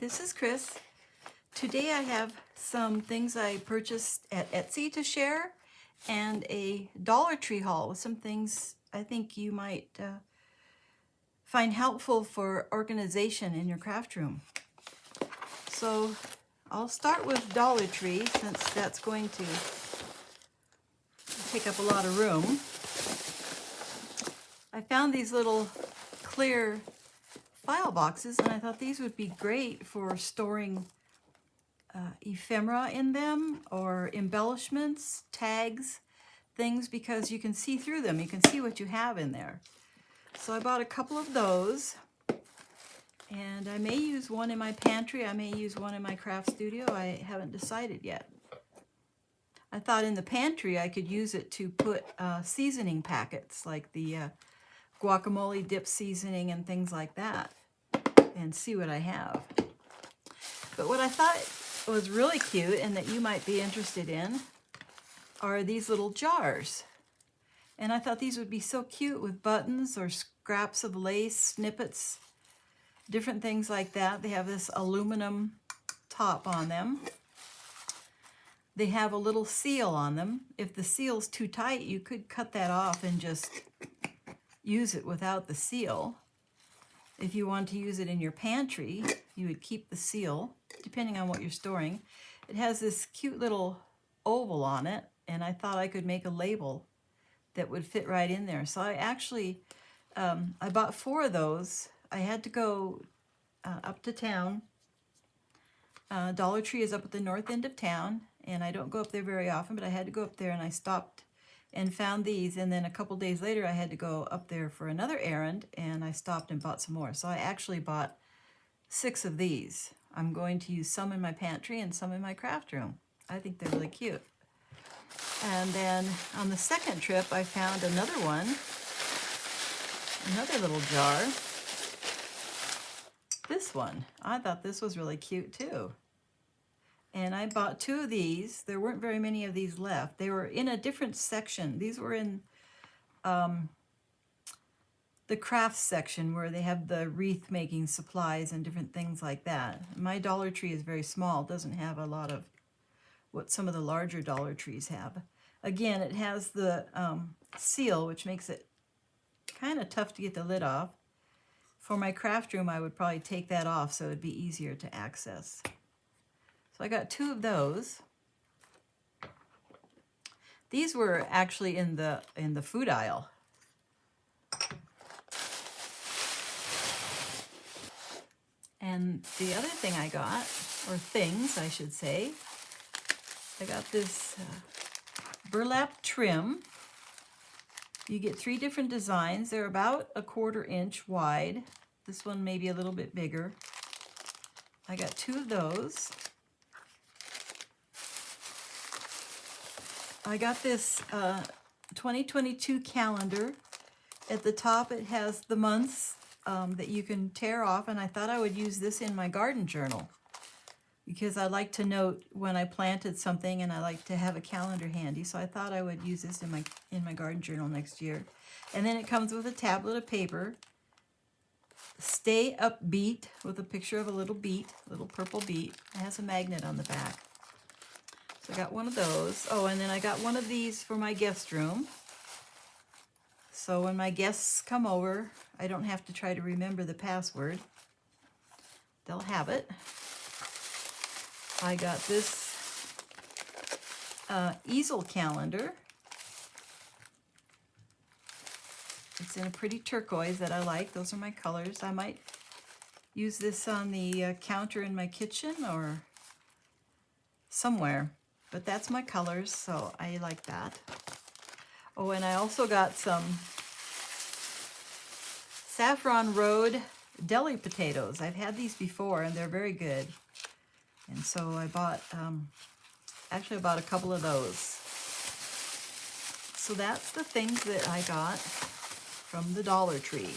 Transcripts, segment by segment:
This is Chris. Today I have some things I purchased at Etsy to share and a Dollar Tree haul with some things I think you might find helpful for organization in your craft room. So I'll start with Dollar Tree since that's going to take up a lot of room. I found these little clear file boxes and I thought these would be great for storing ephemera in them or embellishments, tags, things, because you can see through them. You can see what you have in there. So I bought a couple of those, and I may use one in my pantry. I may use one in my craft studio. I haven't decided yet. I thought in the pantry I could use it to put seasoning packets like the guacamole dip seasoning and things like that, and see what I have. But what I thought was really cute and that you might be interested in are these little jars. And I thought these would be so cute with buttons or scraps of lace, snippets, different things like that. They have this aluminum top on them. They have a little seal on them. If the seal's too tight, you could cut that off and just use it without the seal. If you want to use it in your pantry, you would keep the seal, depending on what you're storing. It has this cute little oval on it, and I thought I could make a label that would fit right in there. So I actually, I bought 4 of those. I had to go up to town. Dollar Tree is up at the north end of town, and I don't go up there very often, but I had to go up there, and I stopped and found these, and then a couple days later I had to go up there for another errand, and I stopped and bought some more. So I actually bought 6 of these. I'm going to use some in my pantry and some in my craft room. I think they're really cute. And then on the second trip I found another one, another little jar. This one, I thought this was really cute too. And I bought 2 of these. There weren't very many of these left. They were in a different section. These were in the crafts section where they have the wreath making supplies and different things like that. My Dollar Tree is very small. It doesn't have a lot of what some of the larger Dollar Trees have. Again, it has the seal, which makes it kind of tough to get the lid off. For my craft room, I would probably take that off so it would be easier to access. So I got 2 of those. These were actually in the food aisle. And the other thing I got, or things I should say, I got this burlap trim. You get 3 different designs. They're about a 1/4 inch wide. This one may be a little bit bigger. I got 2 of those. I got this 2022 calendar. At the top it has the months that you can tear off, and I thought I would use this in my garden journal because I like to note when I planted something, and I like to have a calendar handy, so I thought I would use this in my garden journal next year. And then it comes with a tablet of paper. Stay Upbeat, with a picture of a little beet, little purple beet. It has a magnet on the back. So I got one of those. Oh, and then I got one of these for my guest room. So when my guests come over, I don't have to try to remember the password. They'll have it. I got this easel calendar. It's in a pretty turquoise that I like. Those are my colors. I might use this on the counter in my kitchen or somewhere. But that's my colors, so I like that. Oh, and I also got some Saffron Road deli potatoes. I've had these before, and they're very good. And so I bought, actually I bought a couple of those. So that's the things that I got from the Dollar Tree.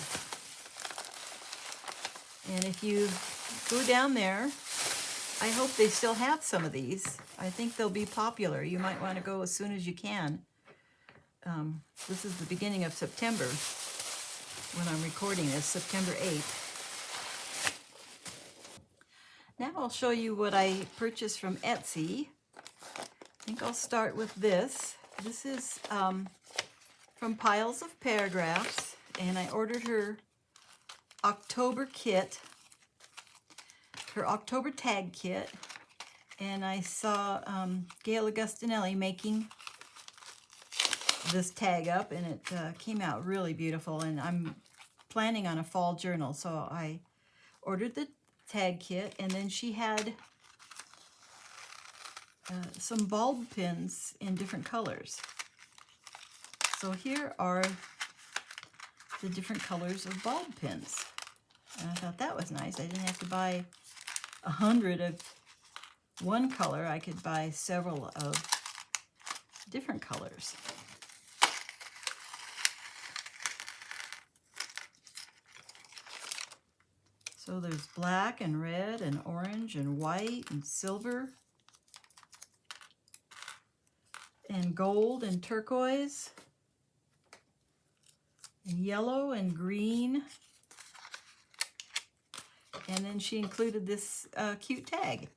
And if you go down there, I hope they still have some of these. I think they'll be popular. You might want to go as soon as you can. This is the beginning of September when I'm recording this, September 8th. Now I'll show you what I purchased from Etsy. I think I'll start with this. This is from Piles of Paragraphs, and I ordered her October kit, her October tag kit, and I saw Gail Augustinelli making this tag up, and it came out really beautiful, and I'm planning on a fall journal, so I ordered the tag kit, and then she had some bulb pins in different colors. So here are the different colors of bulb pins. And I thought that was nice. I didn't have to buy 100 of one color. I could buy several of different colors. So there's black and red and orange and white and silver and gold and turquoise and yellow and green. And then she included this cute tag,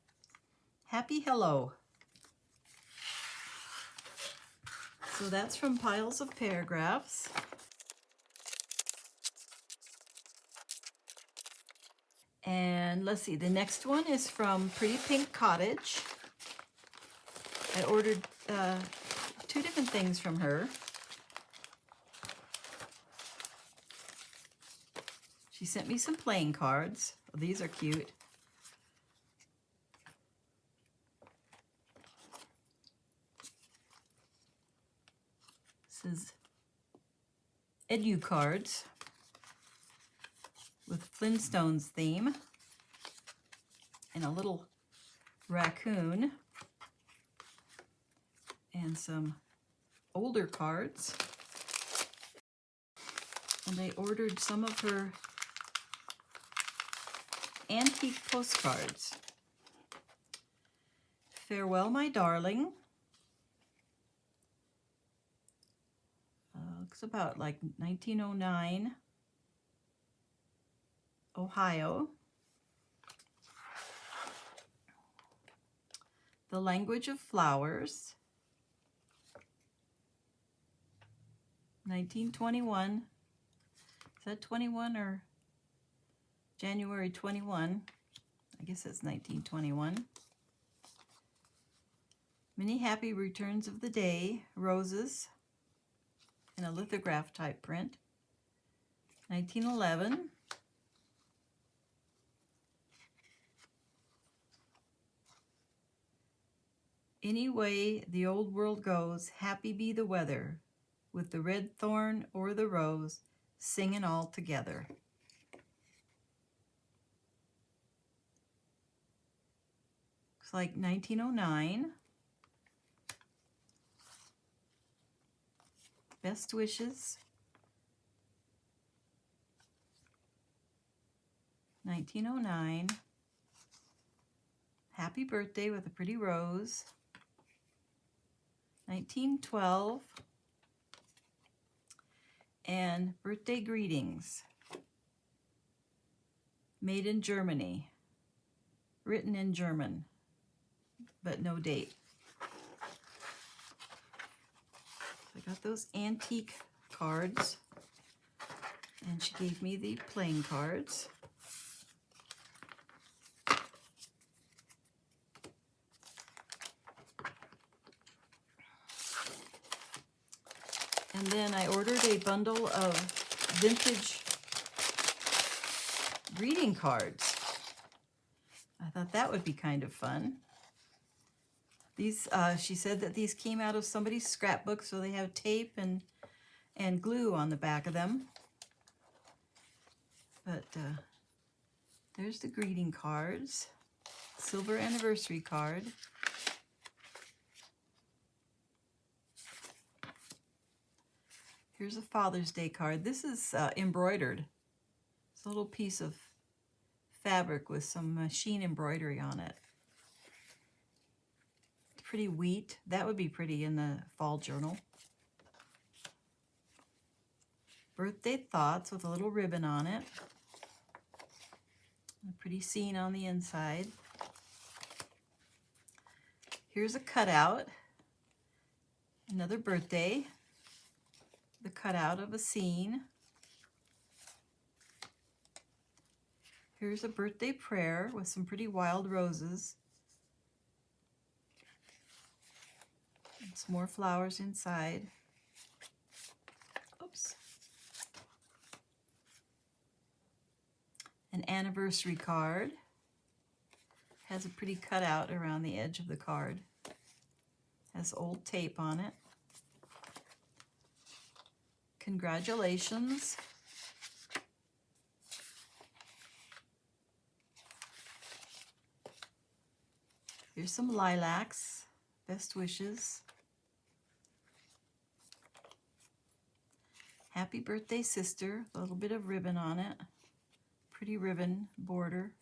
Happy Hello. So that's from Piles of Paragraphs. And let's see, the next one is from Pretty Pink Cottage. I ordered 2 different things from her. She sent me some playing cards. Oh, these are cute. This is Edu cards with Flintstones theme and a little raccoon and some older cards. And I ordered some of her antique postcards. Farewell, My Darling. Looks about like 1909. Ohio. The Language of Flowers. 1921. Is that 21 or January 21? I guess it's 1921. Many Happy Returns of the Day, Roses, in a lithograph type print. 1911. Any way the old world goes, happy be the weather, with the red thorn or the rose, singing all together. Looks like 1909. Best wishes. 1909. Happy birthday with a pretty rose. 1912. And birthday greetings. Made in Germany. Written in German, but no date. I got those antique cards, and she gave me the playing cards. And then I ordered a bundle of vintage greeting cards. I thought that would be kind of fun. These, she said that these came out of somebody's scrapbook, so they have tape and glue on the back of them. But there's the greeting cards. Silver anniversary card. Here's a Father's Day card. This is embroidered. It's a little piece of fabric with some machine embroidery on it. Pretty wheat. That would be pretty in the fall journal. Birthday thoughts with a little ribbon on it. A pretty scene on the inside. Here's a cutout, another birthday, the cutout of a scene. Here's a birthday prayer with some pretty wild roses. And some more flowers inside. Oops. An anniversary card. Has a pretty cutout around the edge of the card. Has old tape on it. Congratulations. Here's some lilacs. Best wishes. Happy birthday, sister. A little bit of ribbon on it. Pretty ribbon border.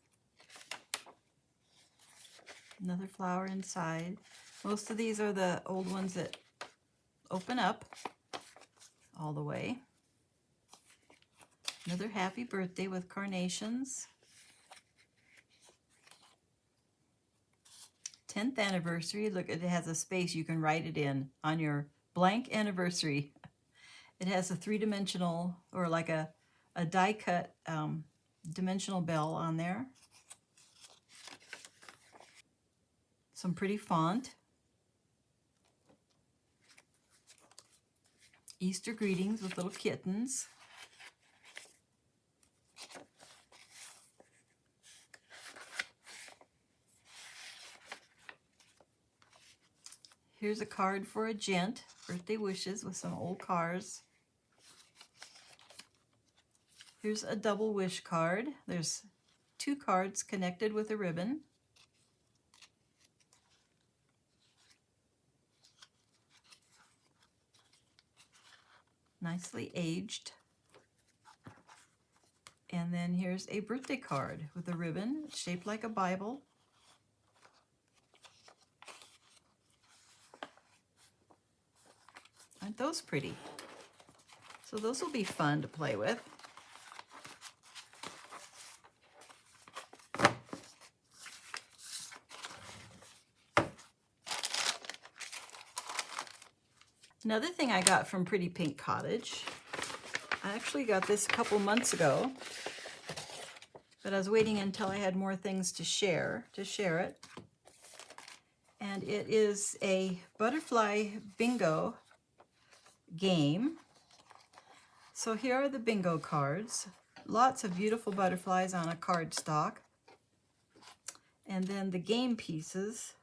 Another flower inside. Most of these are the old ones that open up all the way. Another happy birthday with carnations. 10th anniversary. Look, it has a space you can write it in on your blank anniversary. It has a three-dimensional, or like a die-cut dimensional bell on there. Some pretty font. Easter greetings with little kittens. Here's a card for a gent, birthday wishes with some old cars. Here's a double wish card. There's 2 cards connected with a ribbon. Nicely aged. And then here's a birthday card with a ribbon shaped like a Bible. Aren't those pretty? So those will be fun to play with. Another thing I got from Pretty Pink Cottage, I actually got this a couple months ago, but I was waiting until I had more things to share it. And it is a butterfly bingo game. So here are the bingo cards. Lots of beautiful butterflies on a card stock. And then the game pieces.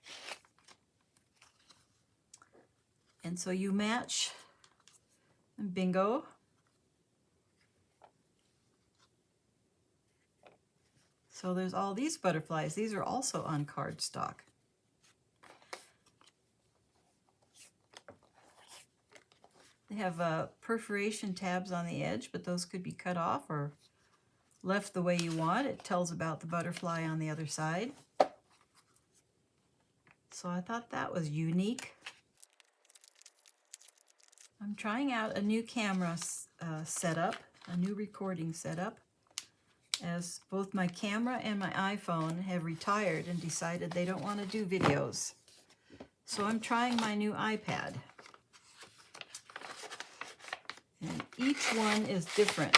And so you match bingo. So there's all these butterflies. These are also on cardstock. They have perforation tabs on the edge, but those could be cut off or left the way you want. It tells about the butterfly on the other side. So I thought that was unique. I'm trying out a new camera setup, a new recording setup, as both my camera and my iPhone have retired and decided they don't want to do videos. So I'm trying my new iPad. And each one is different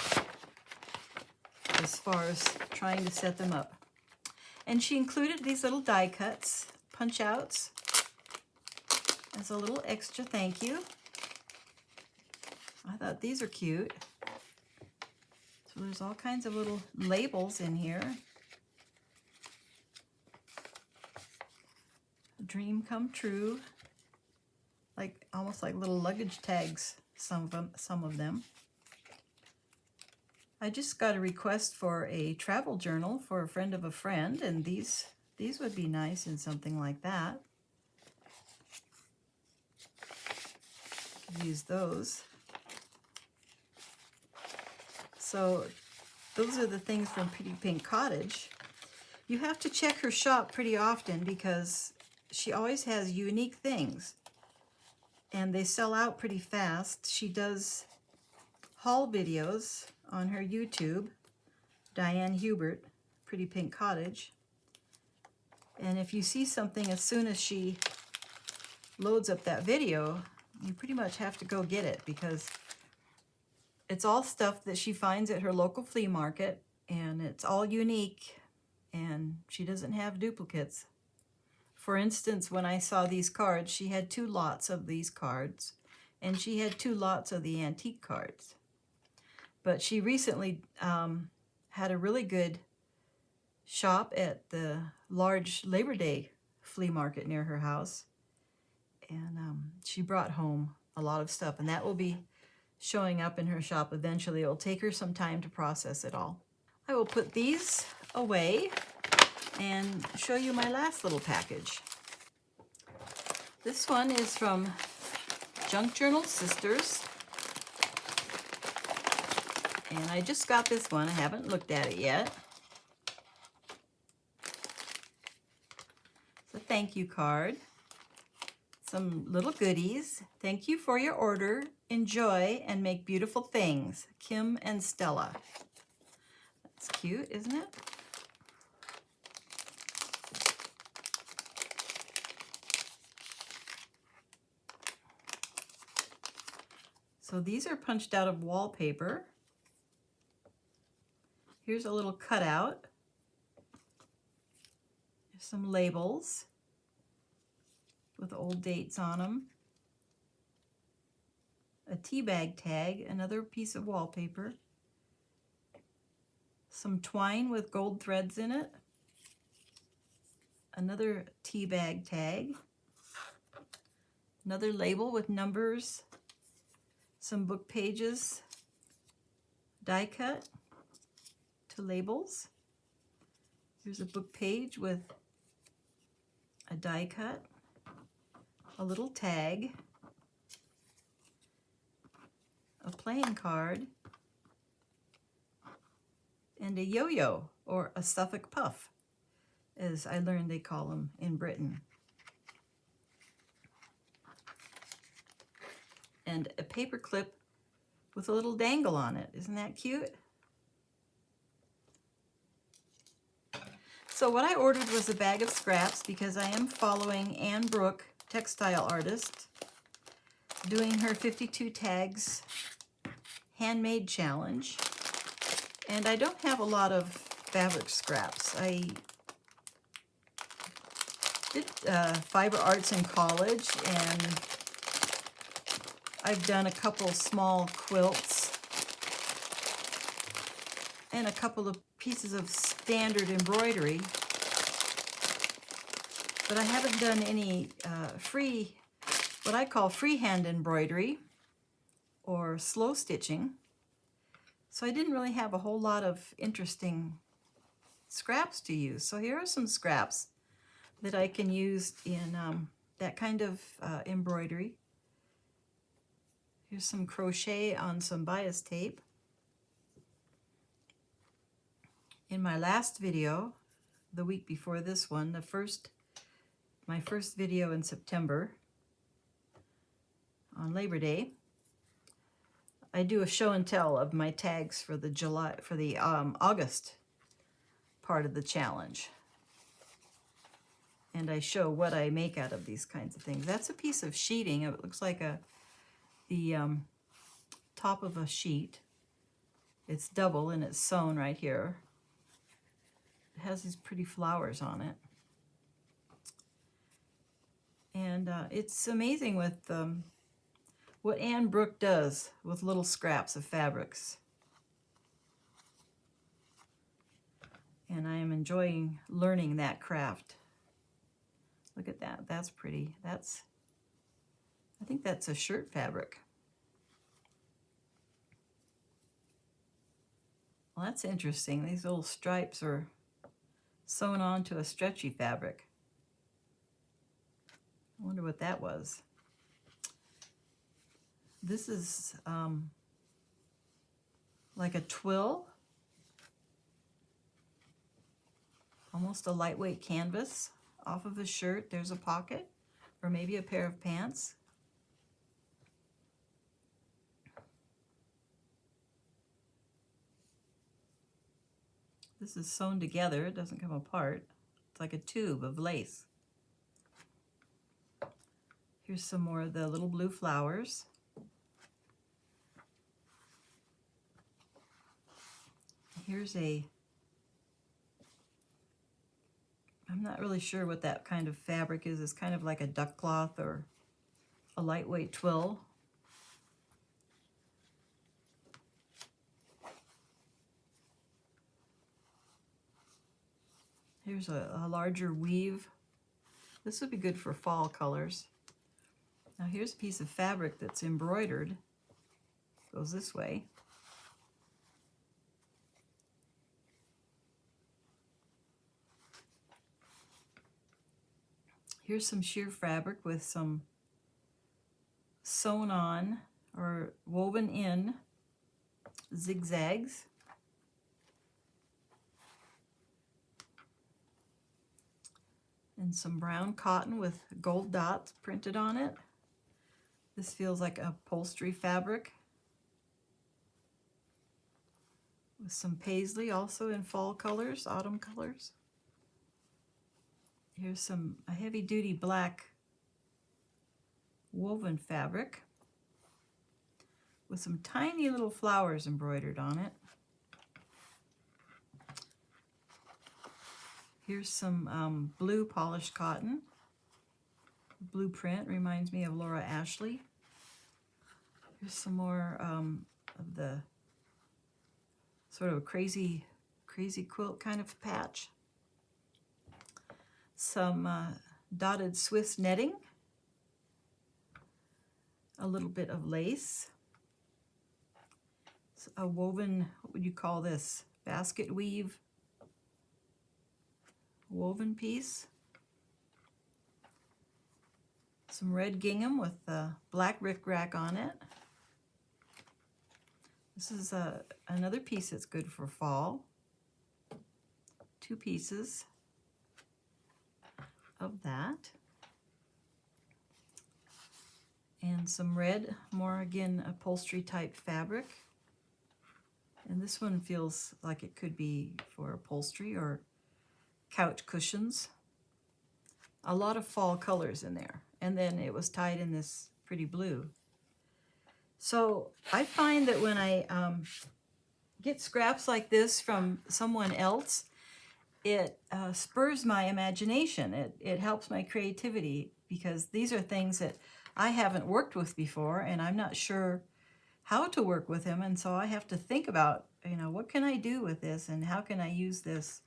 as far as trying to set them up. And she included these little die cuts, punch outs, as a little extra thank you. I thought these are cute. So there's all kinds of little labels in here. Dream come true. Like almost like little luggage tags, some of them. I just got a request for a travel journal for a friend of a friend, and these would be nice in something like that. Could use those. So those are the things from Pretty Pink Cottage. You have to check her shop pretty often because she always has unique things. And they sell out pretty fast. She does haul videos on her YouTube, Diane Hubert, Pretty Pink Cottage. And if you see something, as soon as she loads up that video, you pretty much have to go get it because it's all stuff that she finds at her local flea market, and it's all unique, and she doesn't have duplicates. For instance, when I saw these cards, she had 2 lots of these cards, and she had 2 lots of the antique cards. But she recently had a really good shop at the large Labor Day flea market near her house, and she brought home a lot of stuff, and that will be showing up in her shop eventually. It will take her some time to process it all. I will put these away and show you my last little package. This one is from Junk Journal Sisters, and I just got this one. I haven't looked at it yet. It's a thank you card. Some little goodies. Thank you for your order. Enjoy and make beautiful things. Kim and Stella. That's cute, isn't it? So these are punched out of wallpaper. Here's a little cutout. There's some labels with old dates on them. A tea bag tag, another piece of wallpaper. Some twine with gold threads in it. Another tea bag tag. Another label with numbers. Some book pages. Die cut to labels. Here's a book page with a die cut. A little tag, a playing card, and a yo-yo, or a Suffolk puff, as I learned they call them in Britain. And a paper clip with a little dangle on it. Isn't that cute? So what I ordered was a bag of scraps because I am following Brook, textile artist, doing her 52 tags handmade challenge, and I don't have a lot of fabric scraps. I did fiber arts in college, and I've done a couple small quilts and a couple of pieces of standard embroidery. But I haven't done any what I call freehand embroidery or slow stitching. So I didn't really have a whole lot of interesting scraps to use. So here are some scraps that I can use in that kind of embroidery. Here's some crochet on some bias tape. In my last video, the week before this one, my first video in September on Labor Day, I do a show and tell of my tags for the August part of the challenge, and I show what I make out of these kinds of things. That's a piece of sheeting. It looks like the top of a sheet. It's double and it's sewn right here. It has these pretty flowers on it. And it's amazing with what Brook does with little scraps of fabrics. And I am enjoying learning that craft. Look at that. That's pretty. I think that's a shirt fabric. Well, that's interesting. These little stripes are sewn onto a stretchy fabric. I wonder what that was. This is like a twill, almost a lightweight canvas off of a shirt. There's a pocket, or maybe a pair of pants. This is sewn together. It doesn't come apart. It's like a tube of lace. Here's some more of the little blue flowers. Here's I'm not really sure what that kind of fabric is. It's kind of like a duck cloth or a lightweight twill. Here's a larger weave. This would be good for fall colors. Now here's a piece of fabric that's embroidered. Goes this way. Here's some sheer fabric with some sewn on or woven in zigzags. And some brown cotton with gold dots printed on it. This feels like upholstery fabric. With some paisley also in fall colors, autumn colors. Here's a heavy-duty black woven fabric with some tiny little flowers embroidered on it. Here's some blue polished cotton. Blue print reminds me of Laura Ashley. Here's some more of the sort of a crazy quilt kind of patch. Some dotted Swiss netting. A little bit of lace. A woven, what would you call this? Basket weave. Woven piece. Some red gingham with black rickrack on it. This is another piece that's good for fall. 2 pieces of that. And some red, more again upholstery type fabric. And this one feels like it could be for upholstery or couch cushions. A lot of fall colors in there. And then it was tied in this pretty blue. So I find that when I get scraps like this from someone else, it spurs my imagination. It helps my creativity because these are things that I haven't worked with before and I'm not sure how to work with them. And so I have to think about, what can I do with this and how can I use this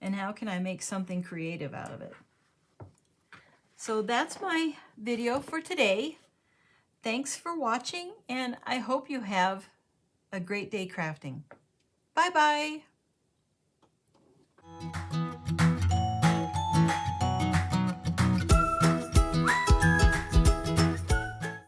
and how can I make something creative out of it? So that's my video for today. Thanks for watching, and I hope you have a great day crafting. Bye-bye.